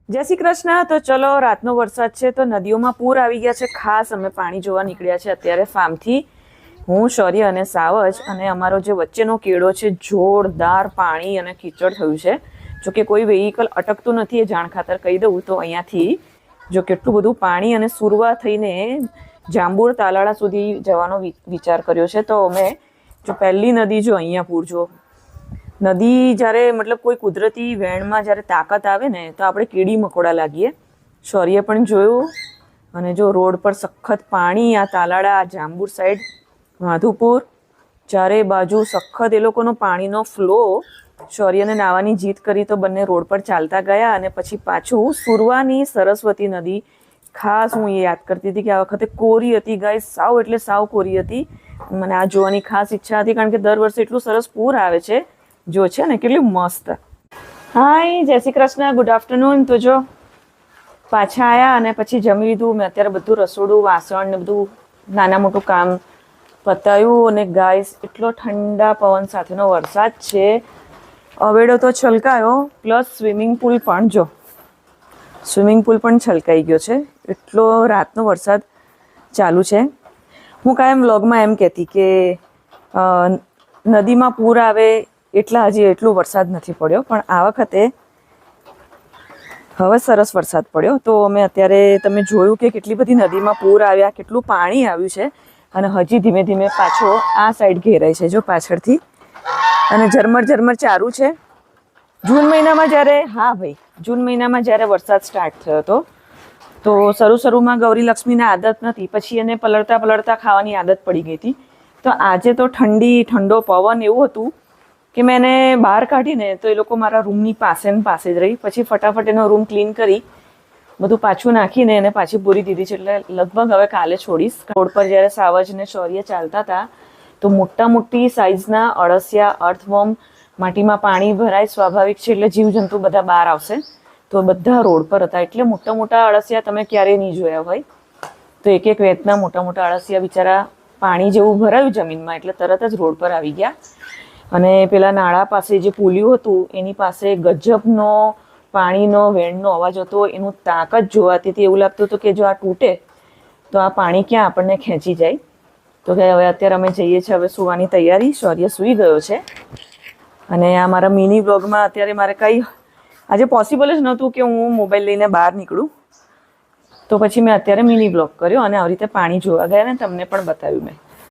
જય શ્રી કૃષ્ણ. તો ચલો, રાતનો વરસાદ છે તો નદીઓમાં પૂર આવી ગયા છે. ખાસ અમે પાણી જોવા નીકળ્યા છે અત્યારે ફાર્મથી. હું, શૌર્ય અને સાવજ, અને અમારો જે વચ્ચેનો કેળો છે, જોરદાર પાણી અને કીચડ થયું છે. જો કે કોઈ વેહિકલ અટકતું નથી, એ જાણ ખાતર કહી દઉં તો અહીંયાથી જો કેટલું બધું પાણી, અને સુરવા થઈને જાંબુર તાલાળા સુધી જવાનો વિચાર કર્યો છે. તો અમે જો પહેલી નદી જો અહીંયા પૂર જો નદી જ્યારે મતલબ કોઈ કુદરતી વહેણમાં જ્યારે તાકાત આવે ને તો આપણે કીડી મકોડા લાગીએ. શૌર્ય પણ જોયું. અને જો રોડ પર સખત પાણી, આ તાલાળા, આ જાંબુર સાઈડ, માધુપુર, ચારે બાજુ સખત એ લોકોનો પાણીનો ફ્લો. શૌર્યને નાવાની જીદ કરી તો બંને રોડ પર ચાલતા ગયા. અને પછી પાછું સુરવાની સરસ્વતી નદી, ખાસ હું એ યાદ કરતી હતી કે આ વખતે કોરી હતી ગાય, સાવ એટલે સાવ કોરી હતી. મને આ જોવાની ખાસ ઈચ્છા હતી કારણ કે દર વર્ષે એટલું સરસ પૂર આવે છે. જો છે ને કેટલી મસ્ત. હાય, જય શ્રી કૃષ્ણ, ગુડ આફ્ટરનૂન. તો જો પાછા આવ્યા અને પછી જમી લીધું. મેં અત્યારે બધું રસોડું, વાસણ ને બધું નાના મોટું કામ પતાવ્યું. અને ગાઈસ, એટલો ઠંડા પવન સાથેનો વરસાદ છે. અવેડો તો છલકાયો, પ્લસ સ્વિમિંગ પુલ પણ, જો સ્વિમિંગ પુલ પણ છલકાઈ ગયો છે. એટલો રાતનો વરસાદ ચાલુ છે. હું કાયમ વ્લોગમાં એમ કહેતી કે નદીમાં પૂર આવે એટલા હજી એટલો વરસાદ નથી પડ્યો, પણ આ વખતે હવે સરસ વરસાદ પડ્યો. તો અમે અત્યારે તમે જોયું કે કેટલી બધી નદીમાં પૂર આવ્યા, કેટલું પાણી આવ્યું છે. અને હજી ધીમે ધીમે પાછો આ સાઈડ ઘેરાય છે જો પાછળથી. અને ઝરમર ઝરમર ચાલુ છે. જૂન મહિનામાં જૂન મહિનામાં જ્યારે વરસાદ સ્ટાર્ટ થયો હતો તો શરૂમાં ગૌરી લક્ષ્મીને આદત નથી, પછી એને પલળતા પલળતા ખાવાની આદત પડી ગઈ હતી. તો આજે તો ઠંડો પવન એવું હતું કે મેં એને બહાર કાઢીને તો એ લોકો મારા રૂમની પાસે જ રહી. પછી ફટાફટ એનો રૂમ ક્લીન કરી બધું પાછું નાખીને એને પાછી પૂરી દીધી છે. એટલે લગભગ હવે કાલે છોડીશ. રોડ પર જ્યારે સાવજ ને શૌર્ય ચાલતા હતા તો મોટી સાઇઝના અળસિયા, અર્થવોર્મ, માટીમાં પાણી ભરાય સ્વાભાવિક છે એટલે જીવજંતુ બધા બહાર આવશે. તો બધા રોડ પર હતા. એટલે મોટા અળસિયા તમે ક્યારેય નહીં જોયા હોય. તો એક વેતના મોટા અળસિયા બિચારા, પાણી જેવું ભરાયું જમીનમાં એટલે તરત જ રોડ પર આવી ગયા. અને પેલા નાળા પાસે જે પુલિયું હતું એની પાસે ગજબનો પાણીનો વેણનો અવાજ હતો. એનું તાકાત જોવાતી હતી. એવું લાગતું હતું કે જો આ તૂટે તો આ પાણી ક્યાં આપણને ખેંચી જાય. તો કે હવે અત્યારે અમે જઈએ છીએ હવે સુવાની તૈયારી. શૌર્ય સૂઈ ગયો છે. અને આ મારા મિની બ્લોગમાં અત્યારે મારે કંઈ આજે પોસિબલ જ નહોતું કે હું મોબાઈલ લઈને બહાર નીકળું. તો પછી મેં અત્યારે મિની બ્લોગ કર્યો અને આવી રીતે પાણી જોવા ગયા ને તમને પણ બતાવ્યું મેં.